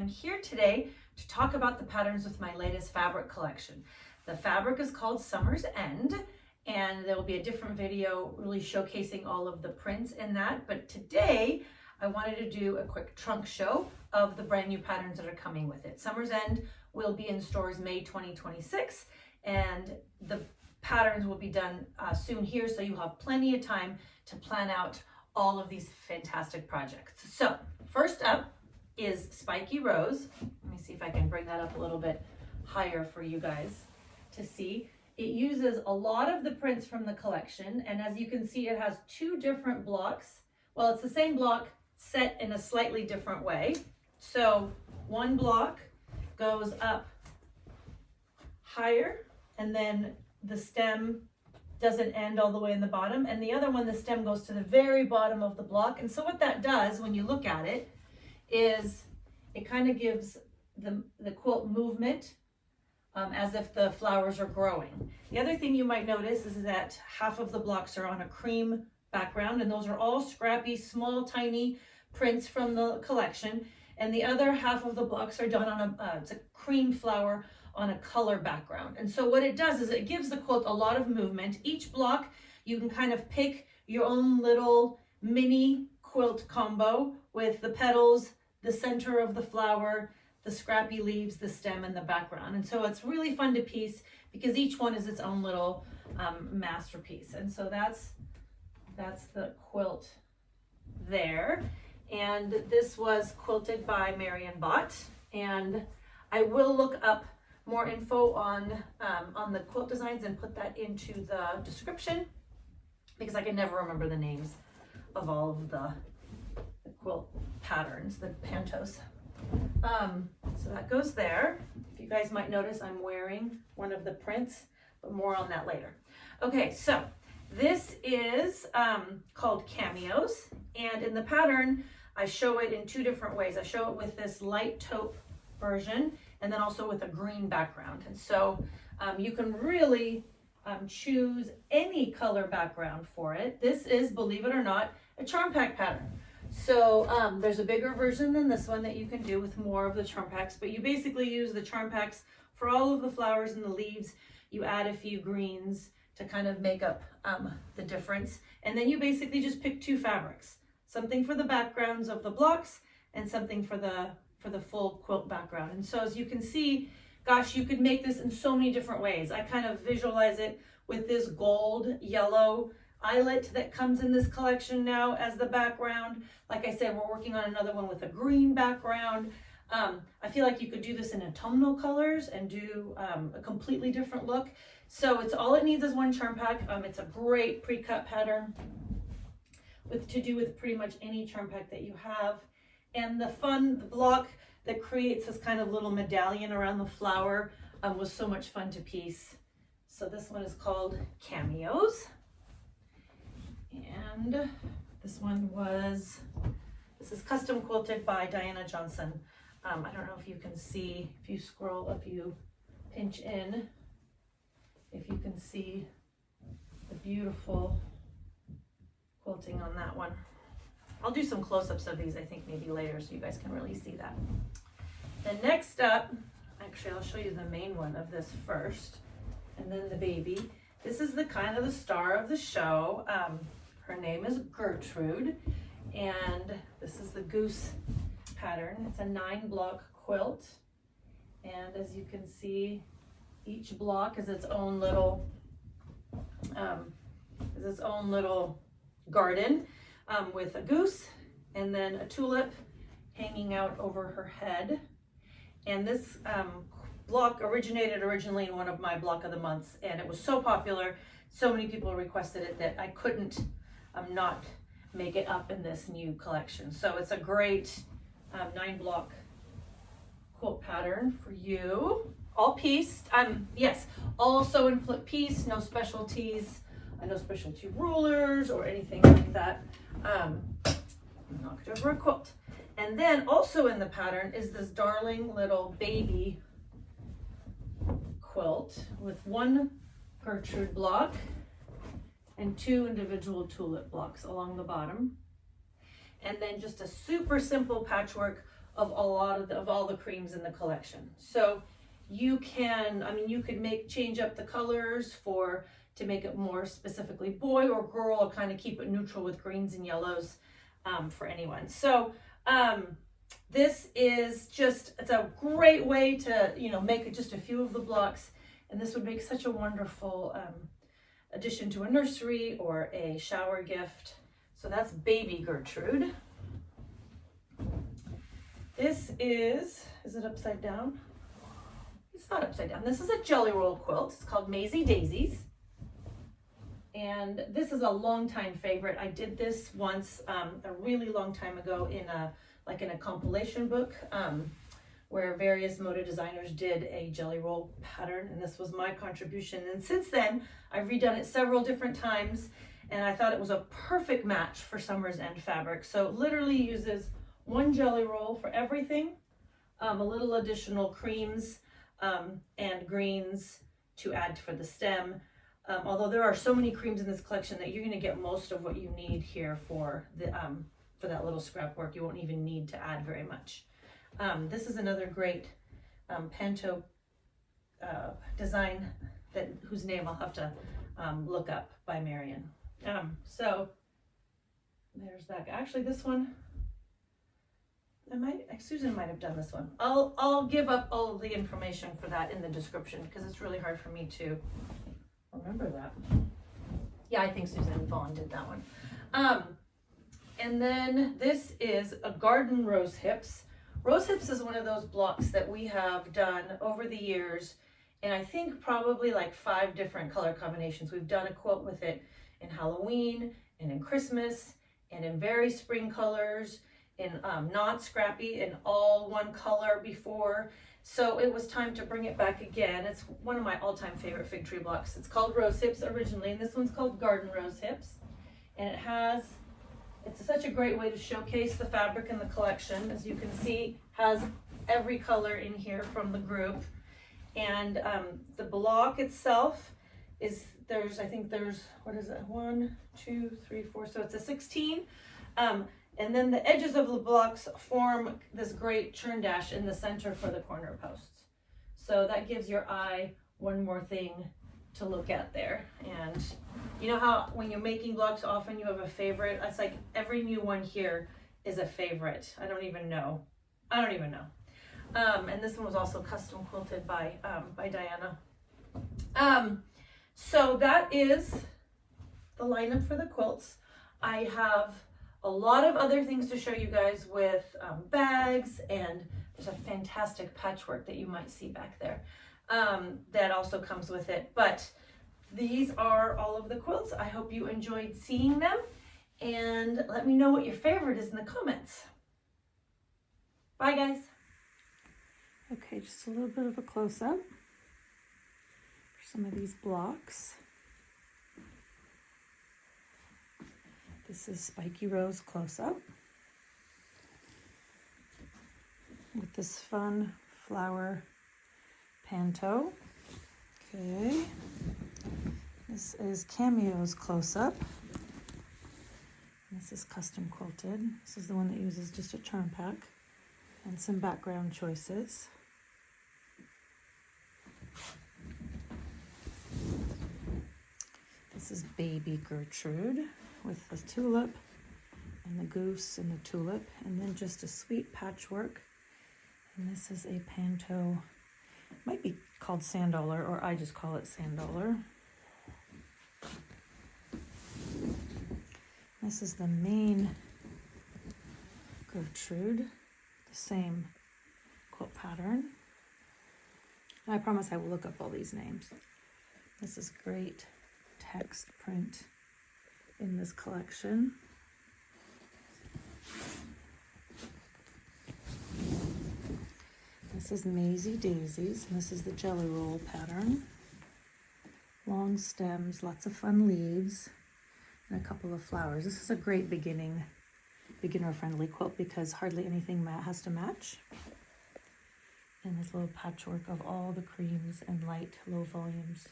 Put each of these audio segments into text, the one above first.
I'm here today to talk about the patterns with my latest fabric collection. The fabric is called Summer's End, and there will be a different video really showcasing all of the prints in that. But today I wanted to do a quick trunk show of the brand new patterns that are coming with it. Summer's End will be in stores May 2026, and the patterns will be done soon here, so you have plenty of time to plan out all of these fantastic projects. So first up is Spiky Rose. Let me see if I can bring that up a little bit higher for you guys to see. It uses a lot of the prints from the collection, and as you can see, it has two different blocks. Well, it's the same block set in a slightly different way. So one block goes up higher, and then the stem doesn't end all the way in the bottom, and the other one, the stem goes to the very bottom of the block. And so what that does when you look at it is it kind of gives the quilt movement as if the flowers are growing. The other thing you might notice is that half of the blocks are on a cream background, and those are all scrappy, small, tiny prints from the collection, and the other half of the blocks are done on it's a cream flower on a color background. And so what it does is it gives the quilt a lot of movement. Each block you can kind of pick your own little mini quilt combo with the petals, the center of the flower, the scrappy leaves, the stem, and the background. And so it's really fun to piece because each one is its own little masterpiece. And so that's the quilt there. And this was quilted by Marion Bott, and I will look up more info on the quilt designs and put that into the description because I can never remember the names of all of the quilt patterns, the pantos. So that goes there. If you guys might notice, I'm wearing one of the prints, but more on that later. Okay, so this is called Cameos, and in the pattern I show it in two different ways. I show it with this light taupe version and then also with a green background. And so you can really choose any color background for it. This is, believe it or not, a charm pack pattern. So there's a bigger version than this one that you can do with more of the charm packs, but you basically use the charm packs for all of the flowers and the leaves. You add a few greens to kind of make up the difference. And then you basically just pick two fabrics, something for the backgrounds of the blocks and something for the full quilt background. And so as you can see, gosh, you could make this in so many different ways. I kind of visualize it with this gold yellow eyelet that comes in this collection now as the background. Like I said, we're working on another one with a green background. I feel like you could do this in autumnal colors and do a completely different look. So it's all it needs is one charm pack. It's a great pre-cut pattern to do with pretty much any charm pack that you have. And the block that creates this kind of little medallion around the flower was so much fun to piece. So this one is called Cameos. And this is custom quilted by Diana Johnson. I don't know if you can see, if you scroll, if you pinch in, if you can see the beautiful quilting on that one. I'll do some close-ups of these, I think, maybe later so you guys can really see that. Then next up, actually I'll show you the main one of this first, and then the baby. This is the kind of the star of the show. Her name is Gertrude, and this is the goose pattern. It's a 9-block quilt, and as you can see, each block is its own little garden with a goose and then a tulip hanging out over her head. And this block originated originally in one of my block of the months, and it was so popular, so many people requested it that I couldn't not make it up in this new collection. So it's a great 9-block quilt pattern for you. All pieced, yes, all sew and flip piece, no specialties, no specialty rulers or anything like that. Knocked over a quilt. And then also in the pattern is this darling little baby quilt with one Gertrude block and 2 individual tulip blocks along the bottom. And then just a super simple patchwork of a lot of all the creams in the collection. So you can, I mean, you could change up the colors to make it more specifically boy or girl, or kind of keep it neutral with greens and yellows for anyone. So this is just, it's a great way to, you know, make it just a few of the blocks, and this would make such a wonderful addition to a nursery or a shower gift. So that's baby Gertrude. This is it upside down? It's not upside down. This is a jelly roll quilt. It's called Maisy Daisies. And this is a longtime favorite. I did this once a really long time ago in a compilation book where various moda designers did a jelly roll pattern, and this was my contribution. And since then, I've redone it several different times, and I thought it was a perfect match for summer's end fabric. So it literally uses one jelly roll for everything, a little additional creams and greens to add for the stem. Although there are so many creams in this collection that you're going to get most of what you need here for that little scrap work. You won't even need to add very much. This is another great panto design whose name I'll have to look up, by Marion. So there's that. Actually, this one, Susan might have done this one. I'll give up all of the information for that in the description, because it's really hard for me to remember that. Yeah, I think Susan Vaughan did that one. And then this is a garden rose hips. Rose hips is one of those blocks that we have done over the years, and I think probably like 5 different color combinations. We've done a quilt with it in Halloween and in Christmas and in very spring colors, in not scrappy, in all one color before. So it was time to bring it back again. It's one of my all-time favorite fig tree blocks. It's called Rose Hips originally, and this one's called Garden Rose Hips. And it's such a great way to showcase the fabric in the collection. As you can see, has every color in here from the group. And the block itself I think there's, what is it? 1, 2, 3, 4. So it's a 16. And then the edges of the blocks form this great churn dash in the center for the corner posts. So that gives your eye one more thing to look at there. And you know how when you're making blocks, often you have a favorite? It's like every new one here is a favorite. I don't even know. And this one was also custom quilted by Diana. So that is the lineup for the quilts. I have a lot of other things to show you guys with bags, and there's a fantastic patchwork that you might see back there that also comes with it. But these are all of the quilts. I hope you enjoyed seeing them, and let me know what your favorite is in the comments. Bye, guys. Okay, just a little bit of a close-up for some of these blocks. This is Spiky Rose close-up with this fun flower panto. Okay, this is Cameos close-up. This is custom quilted. This is the one that uses just a charm pack and some background choices. This is baby Gertrude with the tulip and the goose and the tulip, and then just a sweet patchwork. And this is a panto, might be called sand dollar, or I just call it sand dollar. This is the main Gertrude, the same quilt pattern. And I promise I will look up all these names. This is great text print in this collection. This is Maisy Daisies, and this is the jelly roll pattern. Long stems, lots of fun leaves, and a couple of flowers. This is a great beginner-friendly quilt because hardly anything has to match. And this little patchwork of all the creams and light, low volumes.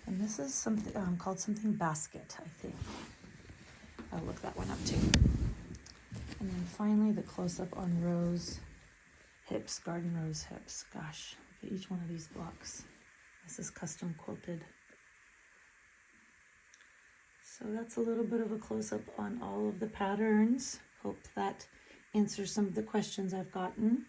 And this is something called something basket, I think. I'll look that one up too. And then finally the close-up on rose hips, garden rose hips. Gosh, look at each one of these blocks. This is custom quilted. So that's a little bit of a close-up on all of the patterns. Hope that answers some of the questions I've gotten.